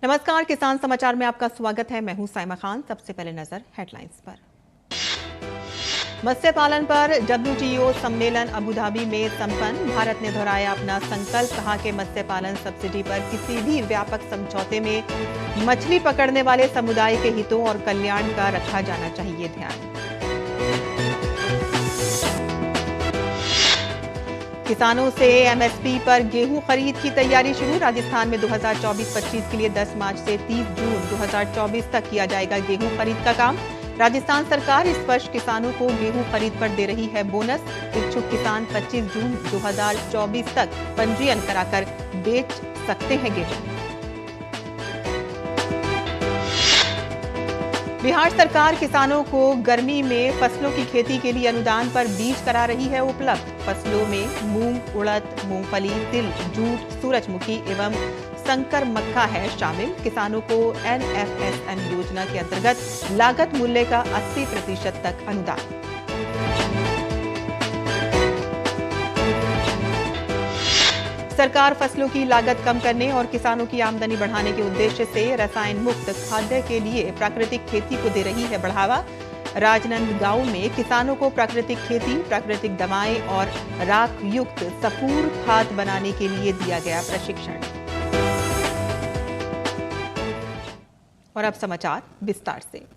नमस्कार, किसान समाचार में आपका स्वागत है। मैं हूं साइमा खान। सबसे पहले नजर हेडलाइंस पर। मत्स्य पालन पर WTO सम्मेलन अबू धाबी में संपन्न। भारत ने दोहराया अपना संकल्प, कहा कि मत्स्य पालन सब्सिडी पर किसी भी व्यापक समझौते में मछली पकड़ने वाले समुदाय के हितों और कल्याण का रखा जाना चाहिए ध्यान। किसानों से MSP पर गेहूं खरीद की तैयारी शुरू। राजस्थान में 2024-25 के लिए 10 मार्च से 30 जून 2024 तक किया जाएगा गेहूं खरीद का काम। राजस्थान सरकार इस वर्ष किसानों को गेहूं खरीद पर दे रही है बोनस। इच्छुक किसान 25 जून 2024 तक पंजीयन कराकर बेच सकते हैं गेहूं। बिहार सरकार किसानों को गर्मी में फसलों की खेती के लिए अनुदान पर बीज करा रही है उपलब्ध। फसलों में मूंग, उड़द, मूंगफली, तिल, जूट, सूरजमुखी एवं संकर मक्का है शामिल। किसानों को NFSM योजना के अंतर्गत लागत मूल्य का 80% तक अनुदान। सरकार फसलों की लागत कम करने और किसानों की आमदनी बढ़ाने के उद्देश्य से रसायन मुक्त खाद्य के लिए प्राकृतिक खेती को दे रही है बढ़ावा। राजनांदगांव में किसानों को प्राकृतिक खेती, प्राकृतिक दवाएं और राख युक्त सफूर खाद बनाने के लिए दिया गया प्रशिक्षण। और अब समाचार विस्तार से।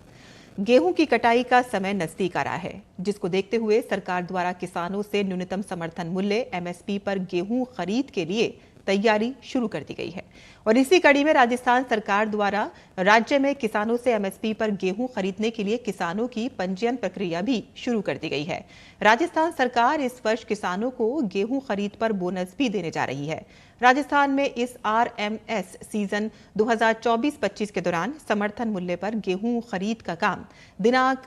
गेहूं की कटाई का समय नजदीक आ रहा है, जिसको देखते हुए सरकार द्वारा किसानों से न्यूनतम समर्थन मूल्य MSP पर गेहूं खरीद के लिए तैयारी शुरू कर दी गई है। और इसी कड़ी में राजस्थान सरकार द्वारा राज्य में किसानों से MSP पर गेहूं खरीदने के लिए किसानों की पंजीयन प्रक्रिया भी शुरू कर दी गई है। राजस्थान सरकार इस वर्ष किसानों को गेहूं खरीद पर बोनस भी देने जा रही है। राजस्थान में इस RMS सीजन 2024-25 के दौरान समर्थन मूल्य पर गेहूं खरीद का काम दिनांक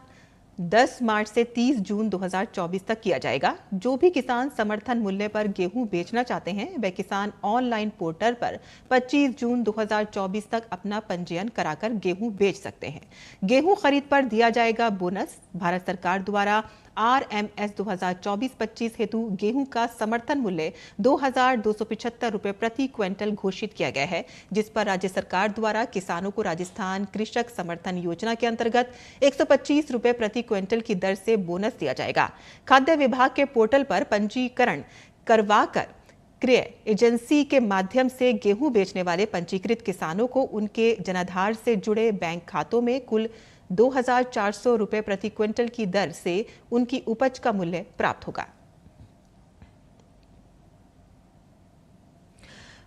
10 मार्च से 30 जून 2024 तक किया जाएगा। जो भी किसान समर्थन मूल्य पर गेहूं बेचना चाहते हैं, वे किसान ऑनलाइन पोर्टल पर 25 जून 2024 तक अपना पंजीयन कराकर गेहूं बेच सकते हैं। गेहूं खरीद पर दिया जाएगा बोनस। भारत सरकार द्वारा RMS 2024-25 हेतु गेहूं का समर्थन मूल्य 2275 रुपए प्रति क्विंटल घोषित किया गया है, जिस पर राज्य सरकार द्वारा किसानों को राजस्थान कृषक समर्थन योजना के अंतर्गत 125 रुपए प्रति क्विंटल की दर से बोनस दिया जाएगा। खाद्य विभाग के पोर्टल पर पंजीकरण करवाकर क्रय एजेंसी के माध्यम से गेहूं बेचने वाले पंजीकृत किसानों को उनके जनाधार से जुड़े बैंक खातों में कुल 2400 रुपए प्रति क्विंटल की दर से उनकी उपज का मूल्य प्राप्त होगा।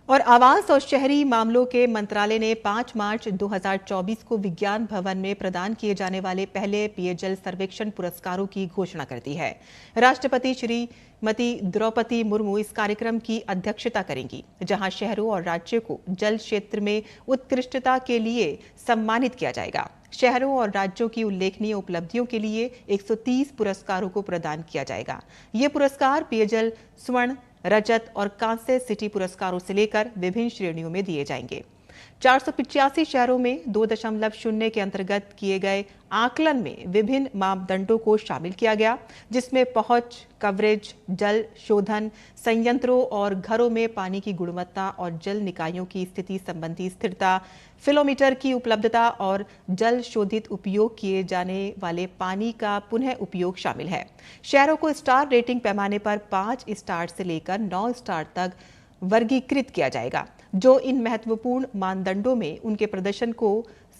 और आवास और शहरी मामलों के मंत्रालय ने 5 मार्च 2024 को विज्ञान भवन में प्रदान किए जाने वाले पहले पेयजल सर्वेक्षण पुरस्कारों की घोषणा कर दी है। राष्ट्रपति श्रीमती द्रौपदी मुर्मू इस कार्यक्रम की अध्यक्षता करेंगी, जहां शहरों और राज्यों को जल क्षेत्र में उत्कृष्टता के लिए सम्मानित किया जाएगा। शहरों और राज्यों की उल्लेखनीय उपलब्धियों के लिए 130 पुरस्कारों को प्रदान किया जाएगा। ये पुरस्कार पेयजल स्वर्ण, रजत और कांस्य सिटी पुरस्कारों से लेकर विभिन्न श्रेणियों में दिए जाएंगे। 485 शहरों में 2.0 के अंतर्गत किए गए आकलन में विभिन्न मापदंडों को शामिल किया गया, जिसमें पहुंच, कवरेज, जल शोधन संयंत्रों और घरों में पानी की गुणवत्ता और जल निकायों की स्थिति संबंधी स्थिरता, फिलोमीटर की उपलब्धता और जल शोधित उपयोग किए जाने वाले पानी का पुनः उपयोग शामिल है। शहरों को स्टार रेटिंग पैमाने पर 5 स्टार से लेकर 9 स्टार तक वर्गीकृत किया जाएगा, जो इन महत्वपूर्ण मानदंडों में उनके प्रदर्शन को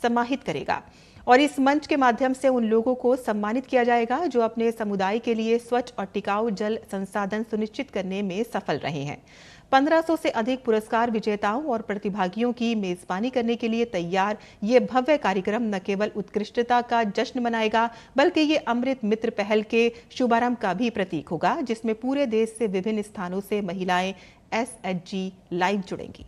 समाहित करेगा। और इस मंच के माध्यम से उन लोगों को सम्मानित किया जाएगा जो अपने समुदाय के लिए स्वच्छ और टिकाऊ जल संसाधन सुनिश्चित करने में सफल रहे हैं। 1500 से अधिक पुरस्कार विजेताओं और प्रतिभागियों की मेजबानी करने के लिए तैयार ये भव्य कार्यक्रम न केवल उत्कृष्टता का जश्न मनाएगा, बल्कि ये अमृत मित्र पहल के शुभारंभ का भी प्रतीक होगा, जिसमें पूरे देश से विभिन्न स्थानों से महिलाएं SHG लाइव जुड़ेंगी।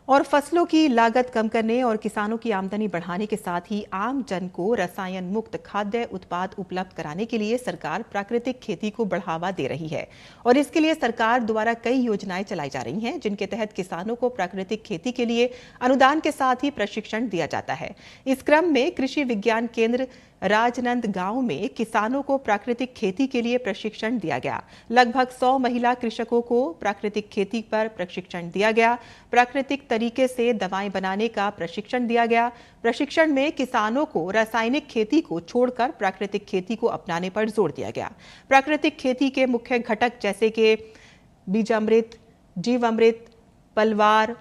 और फसलों की लागत कम करने और किसानों की आमदनी बढ़ाने के साथ ही आम जन को रसायन मुक्त खाद्य उत्पाद उपलब्ध कराने के लिए सरकार प्राकृतिक खेती को बढ़ावा दे रही है। और इसके लिए सरकार द्वारा कई योजनाएं चलाई जा रही हैं, जिनके तहत किसानों को प्राकृतिक खेती के लिए अनुदान के साथ ही प्रशिक्षण दिया जाता है। इस क्रम में कृषि विज्ञान केंद्र राजनंद गांव में किसानों को प्राकृतिक खेती के लिए प्रशिक्षण दिया गया। लगभग 100 महिला कृषकों को प्राकृतिक खेती पर प्रशिक्षण दिया गया। प्राकृतिक तरीके से दवाएं बनाने का प्रशिक्षण दिया गया। प्रशिक्षण में किसानों को रासायनिक खेती को छोड़कर प्राकृतिक खेती को अपनाने पर जोर दिया गया। प्राकृतिक खेती के मुख्य घटक जैसे कि बीजामृत, जीवामृत, पलवार,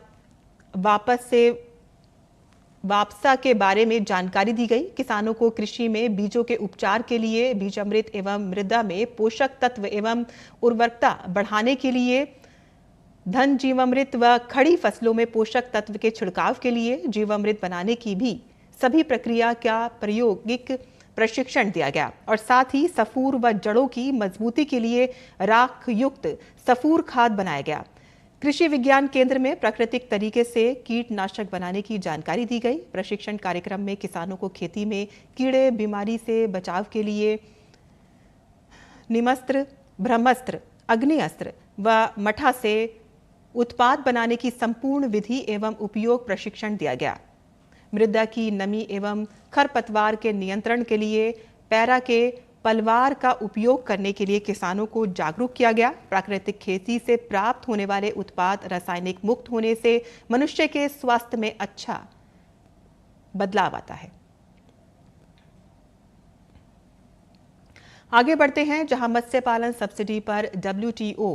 वापसा के बारे में जानकारी दी गई। किसानों को कृषि में बीजों के उपचार के लिए बीजामृत एवं मृदा में पोषक तत्व एवं उर्वरकता बढ़ाने के लिए धन जीवामृत व खड़ी फसलों में पोषक तत्व के छिड़काव के लिए जीवामृत बनाने की भी सभी प्रक्रिया का प्रायोगिक प्रशिक्षण दिया गया और साथ ही सफूर व जड़ों की मजबूती के लिए राख युक्त सफूर खाद बनाया गया। कृषि विज्ञान केंद्र में प्राकृतिक तरीके से कीटनाशक बनाने की जानकारी दी गई। प्रशिक्षण कार्यक्रम में किसानों को खेती में कीड़े बीमारी से बचाव के लिए निमस्त्र, ब्रह्मास्त्र, अग्निअस्त्र व मठा से उत्पाद बनाने की संपूर्ण विधि एवं उपयोग प्रशिक्षण दिया गया। मृदा की नमी एवं खरपतवार के नियंत्रण के लिए पैरा के पलवार का उपयोग करने के लिए किसानों को जागरूक किया गया। प्राकृतिक खेती से प्राप्त होने वाले उत्पाद रासायनिक मुक्त होने से मनुष्य के स्वास्थ्य में अच्छा बदलाव आता है। आगे बढ़ते हैं, जहां मत्स्य पालन सब्सिडी पर WTO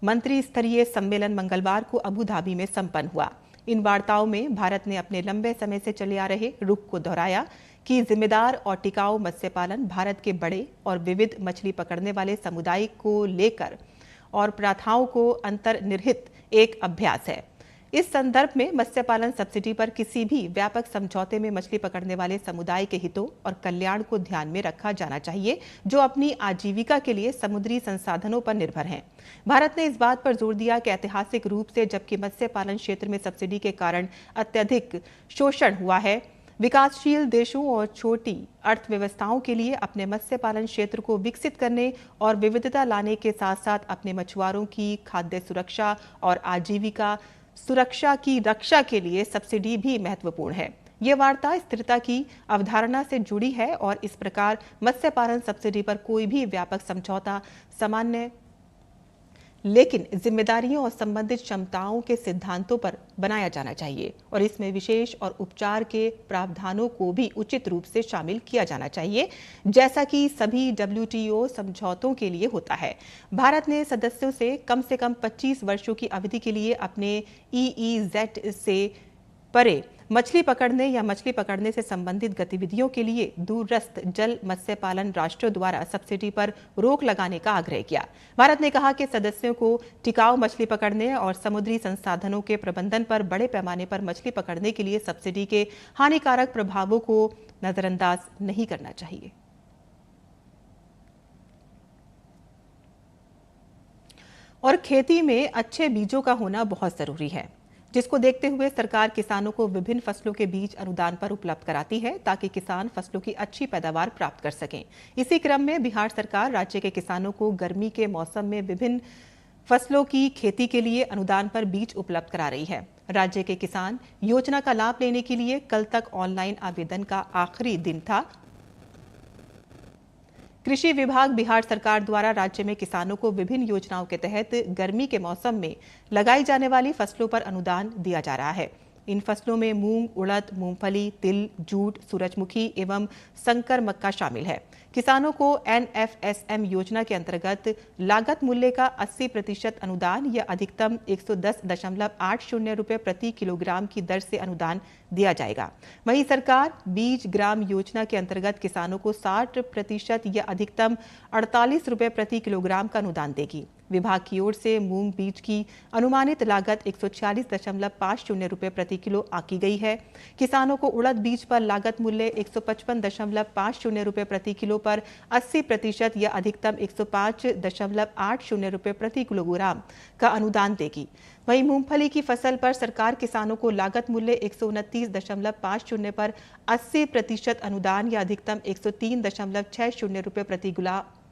मंत्री स्तरीय सम्मेलन मंगलवार को अबू धाबी में संपन्न हुआ। इन वार्ताओं में भारत ने अपने लंबे समय से चले आ रहे रुख को दोहराया कि जिम्मेदार और टिकाऊ मत्स्य पालन भारत के बड़े और विविध मछली पकड़ने वाले समुदाय को लेकर और प्रथाओं को अंतर्निहित एक अभ्यास है। इस संदर्भ में मत्स्य पालन सब्सिडी पर किसी भी व्यापक समझौते में मछली पकड़ने वाले समुदाय के हितों और कल्याण को ध्यान में रखा जाना चाहिए, जो अपनी आजीविका के लिए समुद्री संसाधनों पर निर्भर हैं। भारत ने इस बात पर जोर दिया कि ऐतिहासिक रूप से जबकि मत्स्य पालन क्षेत्र में सब्सिडी के कारण अत्यधिक शोषण हुआ है, विकासशील देशों और छोटी अर्थव्यवस्थाओं के लिए अपने मत्स्य पालन क्षेत्र को विकसित करने और विविधता लाने के साथ साथ अपने मछुआरों की खाद्य सुरक्षा और आजीविका सुरक्षा की रक्षा के लिए सब्सिडी भी महत्वपूर्ण है। ये वार्ता स्थिरता की अवधारणा से जुड़ी है और इस प्रकार मत्स्य पालन सब्सिडी पर कोई भी व्यापक समझौता सामान्य लेकिन जिम्मेदारियों और संबंधित क्षमताओं के सिद्धांतों पर बनाया जाना चाहिए और इसमें विशेष और उपचार के प्रावधानों को भी उचित रूप से शामिल किया जाना चाहिए, जैसा कि सभी WTO समझौतों के लिए होता है। भारत ने सदस्यों से कम 25 वर्षों की अवधि के लिए अपने EEZ से परे मछली पकड़ने या मछली पकड़ने से संबंधित गतिविधियों के लिए दूरस्थ जल मत्स्य पालन राष्ट्रों द्वारा सब्सिडी पर रोक लगाने का आग्रह किया। भारत ने कहा कि सदस्यों को टिकाऊ मछली पकड़ने और समुद्री संसाधनों के प्रबंधन पर बड़े पैमाने पर मछली पकड़ने के लिए सब्सिडी के हानिकारक प्रभावों को नजरअंदाज नहीं करना चाहिए। और खेती में अच्छे बीजों का होना बहुत जरूरी है, जिसको देखते हुए सरकार किसानों को विभिन्न फसलों के बीज अनुदान पर उपलब्ध कराती है ताकि किसान फसलों की अच्छी पैदावार प्राप्त कर सकें। इसी क्रम में बिहार सरकार राज्य के किसानों को गर्मी के मौसम में विभिन्न फसलों की खेती के लिए अनुदान पर बीज उपलब्ध करा रही है। राज्य के किसान योजना का लाभ लेने के लिए कल तक ऑनलाइन आवेदन का आखिरी दिन था। कृषि विभाग बिहार सरकार द्वारा राज्य में किसानों को विभिन्न योजनाओं के तहत गर्मी के मौसम में लगाई जाने वाली फसलों पर अनुदान दिया जा रहा है। इन फसलों में मूंग, उड़द, मूंगफली, तिल, जूट, सूरजमुखी एवं संकर मक्का शामिल है। किसानों को NFSM योजना के अंतर्गत लागत मूल्य का 80% अनुदान या अधिकतम 110.80 रुपये प्रति किलोग्राम की दर से अनुदान दिया जाएगा। वहीं सरकार बीज ग्राम योजना के अंतर्गत किसानों को 60% या अधिकतम 48 रुपये प्रति किलोग्राम का अनुदान देगी। विभाग की ओर से मूंग बीज की अनुमानित लागत 146.50 रुपये प्रति किलो आकी गई है। किसानों को उड़द बीज पर लागत मूल्य 155.50 रुपये प्रति किलो पर 80% या अधिकतम 105.80 रुपये प्रति किलोग्राम का अनुदान देगी। वहीं मूंगफली की फसल पर सरकार किसानों को लागत मूल्य 129.50 पर 80% अनुदान या अधिकतम 103.60 रुपये प्रति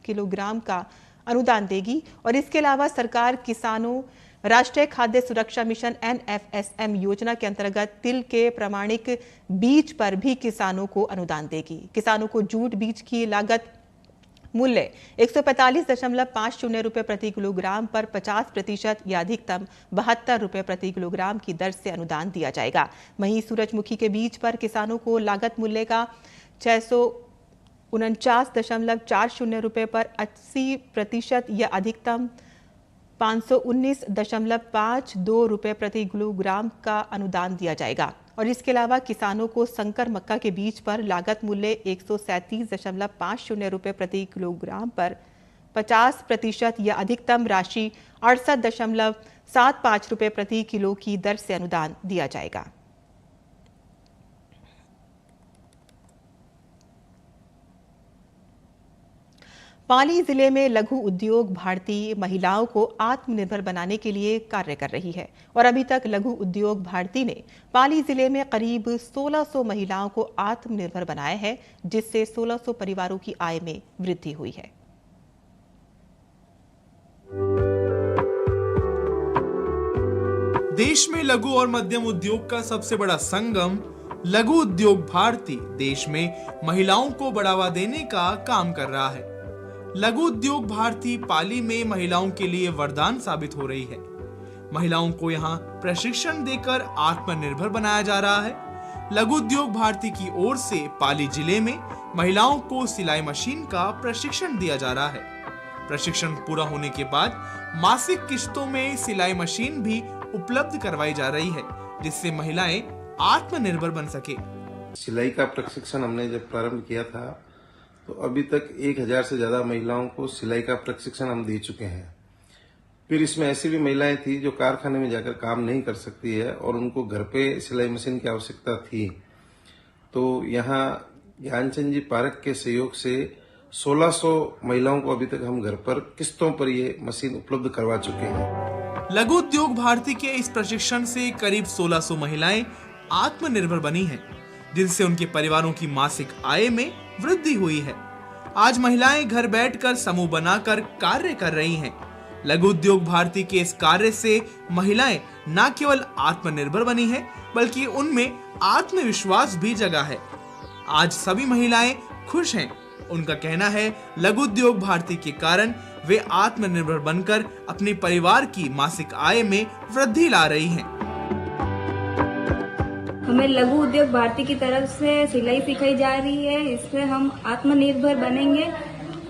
किलोग्राम का अनुदान देगी और इसके अलावा सरकार किसानों राष्ट्रीय खाद्य सुरक्षा मिशन NFSM योजना के अंतर्गत तिल के प्रमाणिक बीज पर भी किसानों को अनुदान देगी। किसानों को जूट बीज की लागत मूल्य 145.50 रुपये प्रति किलोग्राम पर 50% या अधिकतम 72 रुपये प्रति किलोग्राम की दर से अनुदान दिया जाएगा। वहीं सूरजमुखी के बीज पर किसानों को लागत मूल्य का 649.40 रुपये पर 80% या अधिकतम 519.52 रुपये प्रति किलोग्राम का अनुदान दिया जाएगा। और इसके अलावा किसानों को संकर मक्का के बीज पर लागत मूल्य 137.50 रुपये प्रति किलोग्राम पर 50% या अधिकतम राशि 68.75 रुपये प्रति किलो की दर से अनुदान दिया जाएगा। पाली जिले में लघु उद्योग भारती महिलाओं को आत्मनिर्भर बनाने के लिए कार्य कर रही है और अभी तक लघु उद्योग भारती ने पाली जिले में करीब 1600 महिलाओं को आत्मनिर्भर बनाया है, जिससे 1600 परिवारों की आय में वृद्धि हुई है। देश में लघु और मध्यम उद्योग का सबसे बड़ा संगम लघु उद्योग भारती देश में महिलाओं को बढ़ावा देने का काम कर रहा है। लघु उद्योग भारती पाली में महिलाओं के लिए वरदान साबित हो रही है। महिलाओं को यहाँ प्रशिक्षण देकर आत्मनिर्भर बनाया जा रहा है। लघु उद्योग भारती की ओर से पाली जिले में महिलाओं को सिलाई मशीन का प्रशिक्षण दिया जा रहा है। प्रशिक्षण पूरा होने के बाद मासिक किश्तों में सिलाई मशीन भी उपलब्ध करवाई जा रही है, जिससे महिलाएं आत्मनिर्भर बन सके। सिलाई का प्रशिक्षण हमने जब प्रारंभ किया था तो अभी तक 1000 से ज्यादा महिलाओं को सिलाई का प्रशिक्षण हम दे चुके हैं। फिर इसमें ऐसी भी महिलाएं थी जो कारखाने में जाकर काम नहीं कर सकती है और उनको घर पे सिलाई मशीन की आवश्यकता थी, तो यहाँ ज्ञानचंद जी पार्क के सहयोग से 1600 महिलाओं को अभी तक हम घर पर किस्तों पर ये मशीन उपलब्ध करवा चुके हैं। लघु उद्योग भारती के इस प्रशिक्षण से करीब 1600 महिलाएं आत्मनिर्भर बनी हैं, जिनसे उनके परिवारों की मासिक आय में वृद्धि हुई है। आज महिलाएं घर बैठकर समूह बनाकर कार्य कर रही हैं। लघु उद्योग भारती के इस कार्य से महिलाएं न केवल आत्मनिर्भर बनी हैं, बल्कि उनमें आत्मविश्वास भी जगा है। आज सभी महिलाएं खुश हैं। उनका कहना है लघु उद्योग भारती के कारण वे आत्मनिर्भर बनकर अपने परिवार की मासिक आय में वृद्धि ला रही हैं। हमें लघु उद्योग भारती की तरफ से सिलाई सिखाई जा रही है। इससे हम आत्मनिर्भर बनेंगे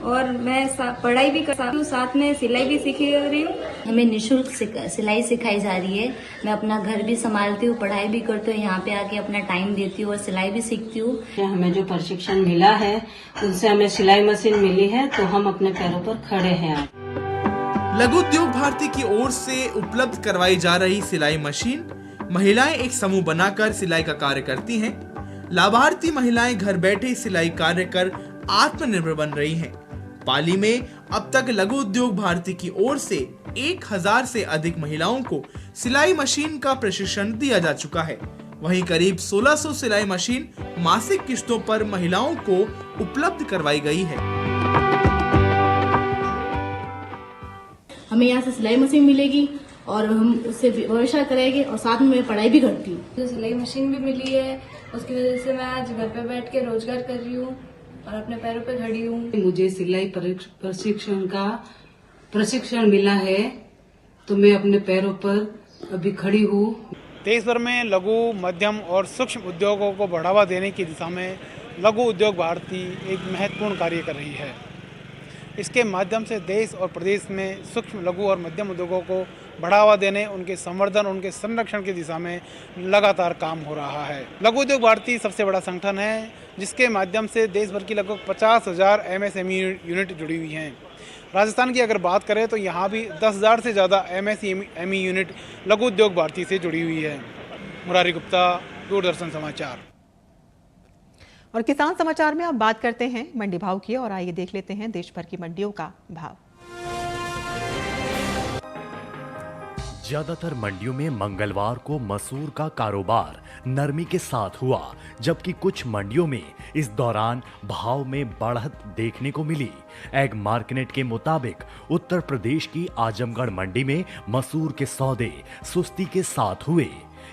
और मैं पढ़ाई भी कर रही हूँ, साथ में सिलाई भी सीख रही हूँ। हमें निःशुल्क सिलाई सिखाई जा रही है। मैं अपना घर भी संभालती हूँ, पढ़ाई भी करती हूँ, यहाँ पे आके अपना टाइम देती हूँ और सिलाई भी सीखती हूँ। हमें जो प्रशिक्षण मिला है उनसे हमें सिलाई मशीन मिली है, तो हम अपने पैरों पर खड़े हैं। लघु उद्योग भारती की ओर से उपलब्ध करवाई जा रही सिलाई मशीन महिलाएं एक समूह बनाकर सिलाई का कार्य करती हैं। लाभार्थी महिलाएं घर बैठे सिलाई कार्य कर आत्मनिर्भर बन रही हैं। पाली में अब तक लघु उद्योग भारती की ओर से 1000 से अधिक महिलाओं को सिलाई मशीन का प्रशिक्षण दिया जा चुका है। वहीं करीब 1600 सिलाई मशीन मासिक किश्तों पर महिलाओं को उपलब्ध करवाई गई है। हमें यहाँ से सिलाई मशीन मिलेगी और हम उससे व्यवसाय करेंगे और साथ में मैं पढ़ाई भी करती हूँ। जो सिलाई मशीन भी मिली है उसकी वजह से मैं आज घर पे बैठ के रोजगार कर रही हूँ और अपने पैरों पे खड़ी हूँ। मुझे सिलाई प्रशिक्षण का प्रशिक्षण मिला है, तो मैं अपने पैरों पर अभी खड़ी हूँ। देश भर में लघु मध्यम और सूक्ष्म उद्योगों को बढ़ावा देने की दिशा में लघु उद्योग भारती एक महत्वपूर्ण कार्य कर रही है। इसके माध्यम से देश और प्रदेश में सूक्ष्म लघु और मध्यम उद्योगों को बढ़ावा देने, उनके संवर्धन, उनके संरक्षण की दिशा में लगातार काम हो रहा है। लघु उद्योग भारती सबसे बड़ा संगठन है, जिसके माध्यम से देश भर की लगभग 50,000 MSME यूनिट जुड़ी हुई हैं। राजस्थान की अगर बात करें तो यहाँ भी 10,000 से ज़्यादा MSME यूनिट लघु उद्योग भारती से जुड़ी हुई है। मुरारी गुप्ता, दूरदर्शन समाचार। और किसान समाचार में अब बात करते हैं मंडी भाव की, और आइए देख लेते हैं देश भर की मंडियों का भाव। ज्यादातर मंडियों में मंगलवार को मसूर का कारोबार नरमी के साथ हुआ, जबकि कुछ मंडियों में इस दौरान भाव में बढ़त देखने को मिली। एग मार्केट के मुताबिक उत्तर प्रदेश की आजमगढ़ मंडी में मसूर के सौदे सुस्ती के साथ हुए।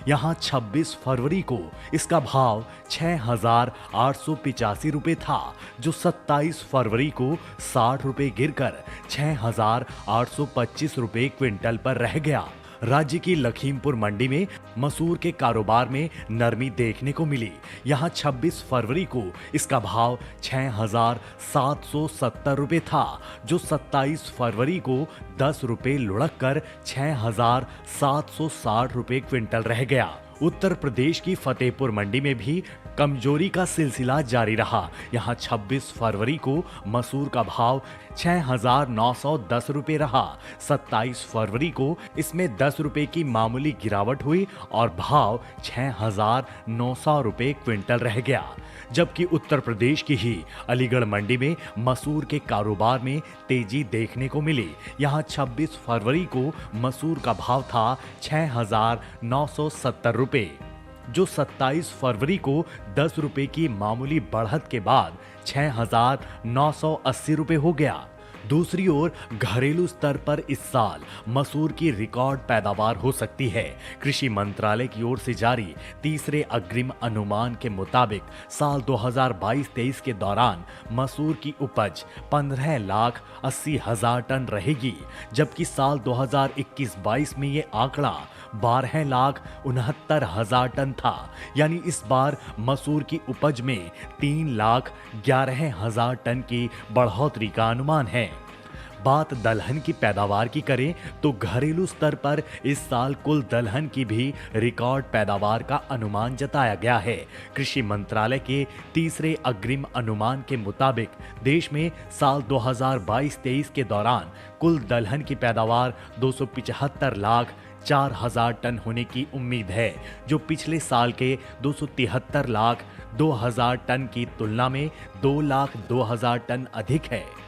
यहाँ 26 फरवरी को इसका भाव 6,885 रुपए था, जो 27 फरवरी को 60 रुपए गिरकर 6,825 रुपए क्विंटल पर रह गया। राज्य की लखीमपुर मंडी में मसूर के कारोबार में नरमी देखने को मिली। यहाँ 26 फरवरी को इसका भाव 6,770 रुपए था, जो 27 फरवरी को 10 रुपए लुढ़क कर 6,760 रुपए क्विंटल रह गया। उत्तर प्रदेश की फतेहपुर मंडी में भी कमजोरी का सिलसिला जारी रहा। यहाँ 26 फरवरी को मसूर का भाव 6,910 रुपए रहा। 27 फरवरी को इसमें 10 रुपए की मामूली गिरावट हुई और भाव 6,900 रुपए क्विंटल रह गया। जबकि उत्तर प्रदेश की ही अलीगढ़ मंडी में मसूर के कारोबार में तेजी देखने को मिली। यहाँ 26 फरवरी को मसूर का भाव था 6,970 रुपए, जो 27 फरवरी को 10 रुपए की मामूली बढ़त के बाद 6,980 रुपए हो गया। दूसरी ओर घरेलू स्तर पर इस साल मसूर की रिकॉर्ड पैदावार हो सकती है। कृषि मंत्रालय की ओर से जारी तीसरे अग्रिम अनुमान के मुताबिक साल 2022-23 के दौरान मसूर की उपज 15,80,000 टन रहेगी, जबकि साल 2021-22 में ये आंकड़ा 12,69,000 टन था। यानी इस बार मसूर की उपज में 3,11,000 टन की बढ़ोतरी का अनुमान है। बात दलहन की पैदावार की करें तो घरेलू स्तर पर इस साल कुल दलहन की भी रिकॉर्ड पैदावार का अनुमान जताया गया है। कृषि मंत्रालय के तीसरे अग्रिम अनुमान के मुताबिक देश में साल 2022-23 के दौरान कुल दलहन की पैदावार 275,04,000 टन होने की उम्मीद है, जो पिछले साल के 273,02,000 टन की तुलना में 2,02,000 टन अधिक है।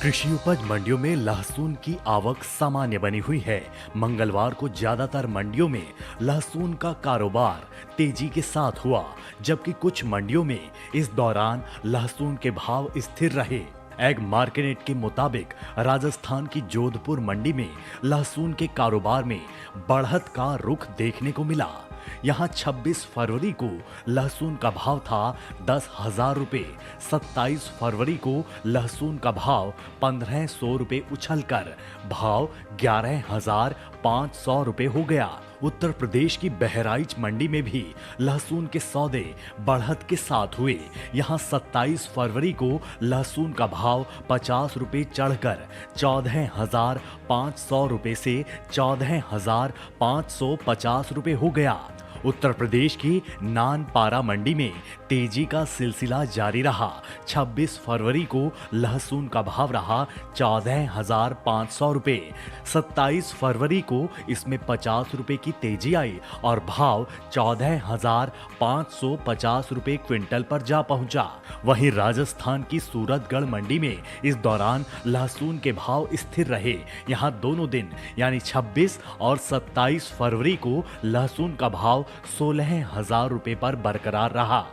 कृषि उपज मंडियों में लहसुन की आवक सामान्य बनी हुई है। मंगलवार को ज्यादातर मंडियों में लहसुन का कारोबार तेजी के साथ हुआ, जबकि कुछ मंडियों में इस दौरान लहसुन के भाव स्थिर रहे। एग मार्केट के मुताबिक राजस्थान की जोधपुर मंडी में लहसुन के कारोबार में बढ़त का रुख देखने को मिला। यहाँ 26 फरवरी को लहसुन का भाव था 10,000 रुपए। 27 फरवरी को लहसुन का भाव 1,500 रुपए उछलकर भाव 11,500 रुपए हो गया। उत्तर प्रदेश की बहराइच मंडी में भी लहसुन के सौदे बढ़त के साथ हुए। यहाँ 27 फरवरी को लहसुन का भाव 50 रुपए चढ़कर 14,500 रुपए से 14,550 रुपए हो गया। उत्तर प्रदेश की नानपारा मंडी में तेजी का सिलसिला जारी रहा। 26 फरवरी को लहसुन का भाव रहा 14,500 रुपए। 27 फरवरी को इसमें 50 रुपए की तेजी आई और भाव 14,550 रुपए क्विंटल पर जा पहुंचा। वहीं राजस्थान की सूरतगढ़ मंडी में इस दौरान लहसुन के भाव स्थिर रहे। यहां दोनों दिन यानी 26 और 27 फरवरी को लहसुन का भाव 16,000 रुपए पर बरकरार रहा।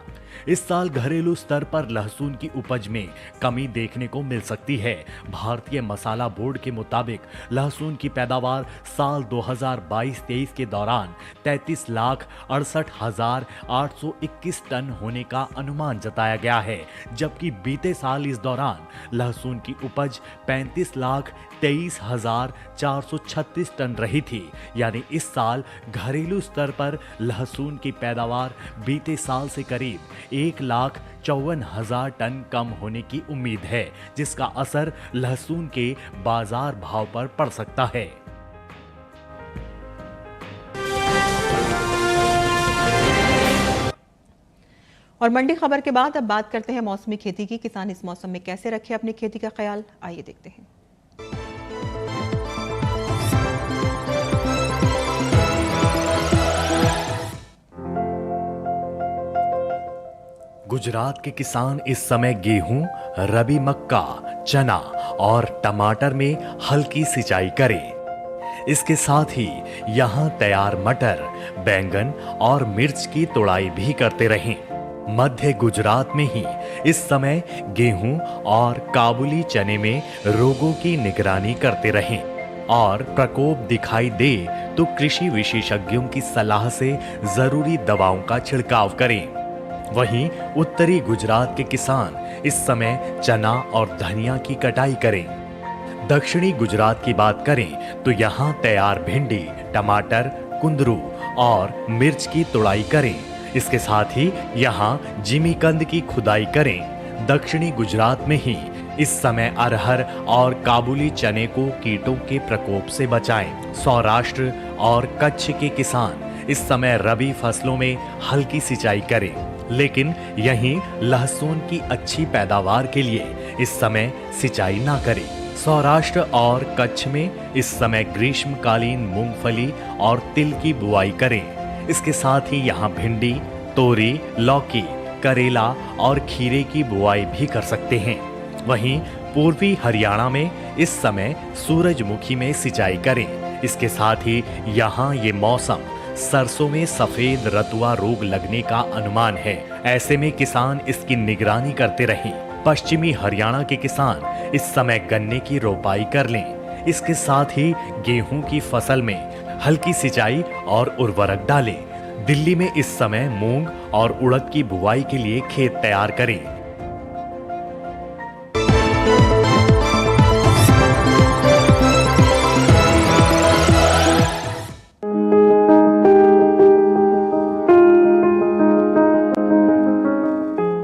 इस साल घरेलू स्तर पर लहसुन की उपज में कमी देखने को मिल सकती है। भारतीय मसाला बोर्ड के मुताबिक लहसुन की पैदावार साल 2022-23 के दौरान 33,68,821 टन होने का अनुमान जताया गया है, जबकि बीते साल इस दौरान लहसुन की उपज 35,23,436 टन रही थी। यानी इस साल घरेलू स्तर पर लहसुन की पैदावार बीते साल से करीब 1,54,000 टन कम होने की उम्मीद है, जिसका असर लहसुन के बाजार भाव पर पड़ सकता है। और मंडी खबर के बाद अब बात करते हैं मौसमी खेती की। किसान इस मौसम में कैसे रखे अपनी खेती का ख्याल, आइए देखते हैं। गुजरात के किसान इस समय गेहूं, रबी मक्का, चना और टमाटर में हल्की सिंचाई करें। इसके साथ ही यहाँ तैयार मटर, बैंगन और मिर्च की तुड़ाई भी करते रहें। मध्य गुजरात में ही इस समय गेहूं और काबुली चने में रोगों की निगरानी करते रहें और प्रकोप दिखाई दे तो कृषि विशेषज्ञों की सलाह से जरूरी दवाओं का छिड़काव करें। वहीं उत्तरी गुजरात के किसान इस समय चना और धनिया की कटाई करें। दक्षिणी गुजरात की बात करें तो यहाँ तैयार भिंडी, टमाटर, कुंदरू और मिर्च की तुड़ाई करें। इसके साथ ही यहाँ जिमीकंद की खुदाई करें। दक्षिणी गुजरात में ही इस समय अरहर और काबुली चने को कीटों के प्रकोप से बचाएं। सौराष्ट्र और कच्छ के किसान इस समय रबी फसलों में हल्की सिंचाई करें, लेकिन यहीं लहसुन की अच्छी पैदावार के लिए इस समय सिंचाई ना करें। सौराष्ट्र और कच्छ में इस समय ग्रीष्मकालीन मूंगफली और तिल की बुआई करें। इसके साथ ही यहाँ भिंडी, तोरी, लौकी, करेला और खीरे की बुआई भी कर सकते हैं। वहीं पूर्वी हरियाणा में इस समय सूरजमुखी में सिंचाई करें। इसके साथ ही यहाँ ये मौसम सरसों में सफेद रतुआ रोग लगने का अनुमान है। ऐसे में किसान इसकी निगरानी करते रहें। पश्चिमी हरियाणा के किसान इस समय गन्ने की रोपाई कर लें। इसके साथ ही गेहूं की फसल में हल्की सिंचाई और उर्वरक डालें। दिल्ली में इस समय मूंग और उड़द की बुआई के लिए खेत तैयार करें।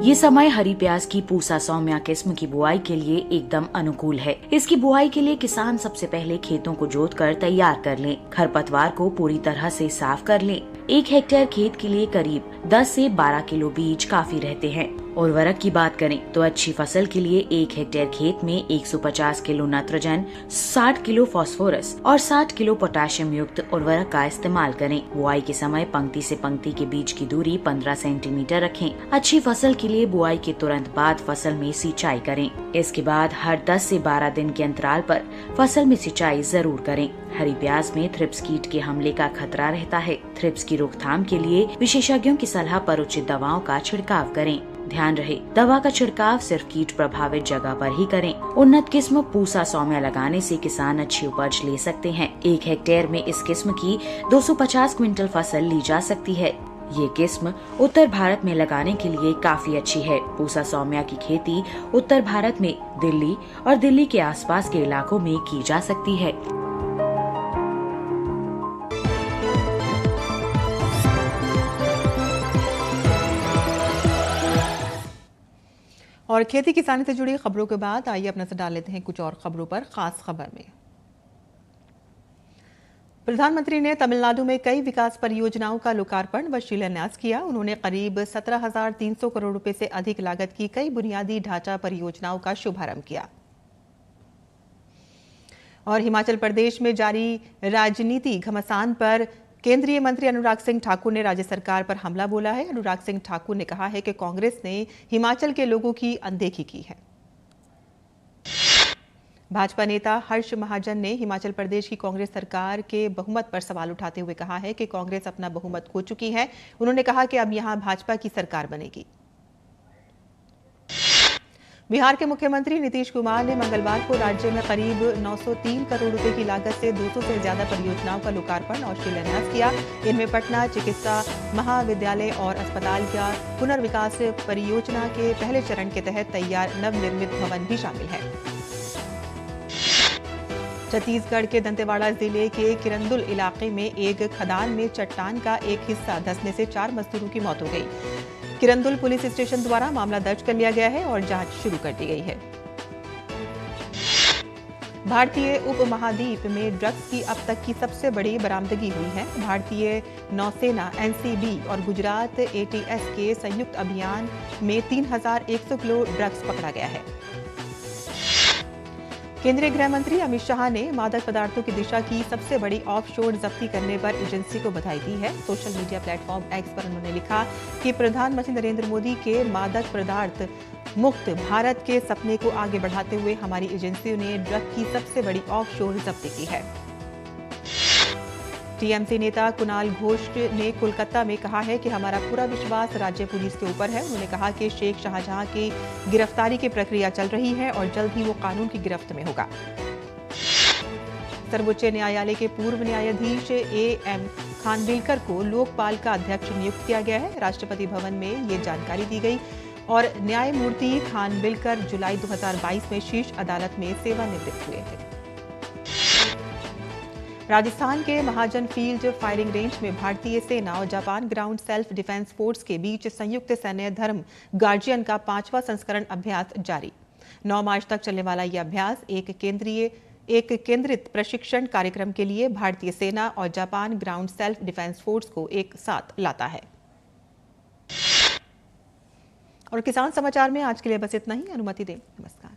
ये समय हरी प्याज की पूसा सौम्या किस्म की बुआई के लिए एकदम अनुकूल है। इसकी बुआई के लिए किसान सबसे पहले खेतों को जोतकर तैयार कर लें। खरपतवार को पूरी तरह से साफ कर लें। 1 हेक्टेयर खेत के लिए करीब 10 से 12 किलो बीज काफी रहते हैं। उर्वरक की बात करें तो अच्छी फसल के लिए 1 हेक्टेयर खेत में 150 किलो नाइट्रोजन, 60 किलो फास्फोरस और 60 किलो पोटेशियम युक्त उर्वरक का इस्तेमाल करें। बुआई के समय पंक्ति से पंक्ति के बीच की दूरी 15 सेंटीमीटर रखें। अच्छी फसल के लिए बुआई के तुरंत बाद फसल में सिंचाई करें। इसके बाद हर 10 से 12 दिन के अंतराल पर फसल में सिंचाई जरूर करें। हरी प्याज में थ्रिप्स कीट के हमले का खतरा रहता है। थ्रिप्स की रोकथाम के लिए विशेषज्ञों की सलाह पर उचित दवाओं का छिड़काव करें। ध्यान रहे, दवा का छिड़काव सिर्फ कीट प्रभावित जगह पर ही करें। उन्नत किस्म पूसा सौम्या लगाने से किसान अच्छी उपज ले सकते हैं। 1 हेक्टेयर में इस किस्म की 250 क्विंटल फसल ली जा सकती है। ये किस्म उत्तर भारत में लगाने के लिए काफी अच्छी है। पूसा सौम्या की खेती उत्तर भारत में दिल्ली और दिल्ली के आसपास के इलाकों में की जा सकती है। और खेती किसानी से जुड़ी खबरों के बाद आइए अब नजर डाल लेते हैं कुछ और खबरों पर। खास खबर में प्रधानमंत्री ने तमिलनाडु में कई विकास परियोजनाओं का लोकार्पण व शिलान्यास किया। उन्होंने करीब 17,300 करोड़ रुपए से अधिक लागत की कई बुनियादी ढांचा परियोजनाओं का शुभारंभ किया। और हिमाचल प्रदेश में जारी राजनीति घमासान पर केंद्रीय मंत्री अनुराग सिंह ठाकुर ने राज्य सरकार पर हमला बोला है। अनुराग सिंह ठाकुर ने कहा है कि कांग्रेस ने हिमाचल के लोगों की अनदेखी की है। भाजपा नेता हर्ष महाजन ने हिमाचल प्रदेश की कांग्रेस सरकार के बहुमत पर सवाल उठाते हुए कहा है कि कांग्रेस अपना बहुमत खो चुकी है। उन्होंने कहा कि अब यहां भाजपा की सरकार बनेगी। बिहार के मुख्यमंत्री नीतीश कुमार ने मंगलवार को राज्य में करीब 903 करोड़ रुपए की लागत से 200 से ज्यादा परियोजनाओं का लोकार्पण और शिलान्यास किया। इनमें पटना चिकित्सा महाविद्यालय और अस्पताल का पुनर्विकास परियोजना के पहले चरण के तहत तैयार नवनिर्मित भवन भी शामिल है। छत्तीसगढ़ के दंतेवाड़ा जिले के किरंदुल इलाके में एक खदान में चट्टान का एक हिस्सा धंसने से 4 मजदूरों की मौत हो गई। किरंदुल पुलिस स्टेशन द्वारा मामला दर्ज कर लिया गया है और जांच शुरू कर दी गई है। भारतीय उपमहाद्वीप में ड्रग्स की अब तक की सबसे बड़ी बरामदगी हुई है। भारतीय नौसेना एनसीबी और गुजरात एटीएस के संयुक्त अभियान में 3,100 किलो ड्रग्स पकड़ा गया है। केंद्रीय गृह मंत्री अमित शाह ने मादक पदार्थों की दिशा की सबसे बड़ी ऑफशोर जब्ती करने पर एजेंसी को बधाई दी है। सोशल मीडिया प्लेटफॉर्म एक्स पर उन्होंने लिखा कि प्रधानमंत्री नरेंद्र मोदी के मादक पदार्थ मुक्त भारत के सपने को आगे बढ़ाते हुए हमारी एजेंसियों ने ड्रग की सबसे बड़ी ऑफशोर जब्ती की है। टीएमसी नेता कुणाल घोष ने कोलकाता में कहा है कि हमारा पूरा विश्वास राज्य पुलिस के ऊपर है। उन्होंने कहा कि शेख शाहजहां की गिरफ्तारी की प्रक्रिया चल रही है और जल्द ही वो कानून की गिरफ्त में होगा। सर्वोच्च न्यायालय के पूर्व न्यायाधीश एएम खानविलकर को लोकपाल का अध्यक्ष नियुक्त किया गया है। राष्ट्रपति भवन में ये जानकारी दी गई और न्यायमूर्ति खानविलकर जुलाई 2022 में शीर्ष अदालत में सेवानिवृत्त हुए थे। राजस्थान के महाजन फील्ड फायरिंग रेंज में भारतीय सेना और Japan ground self defence force के बीच संयुक्त सैन्य धर्म गार्जियन का 5वां संस्करण अभ्यास जारी। 9 मार्च तक चलने वाला यह अभ्यास एक केंद्रित प्रशिक्षण कार्यक्रम के लिए भारतीय सेना और Japan ground self defence force को एक साथ लाता है। और किसान समाचार में आज के लिए बस इतना ही। अनुमति दें। नमस्कार।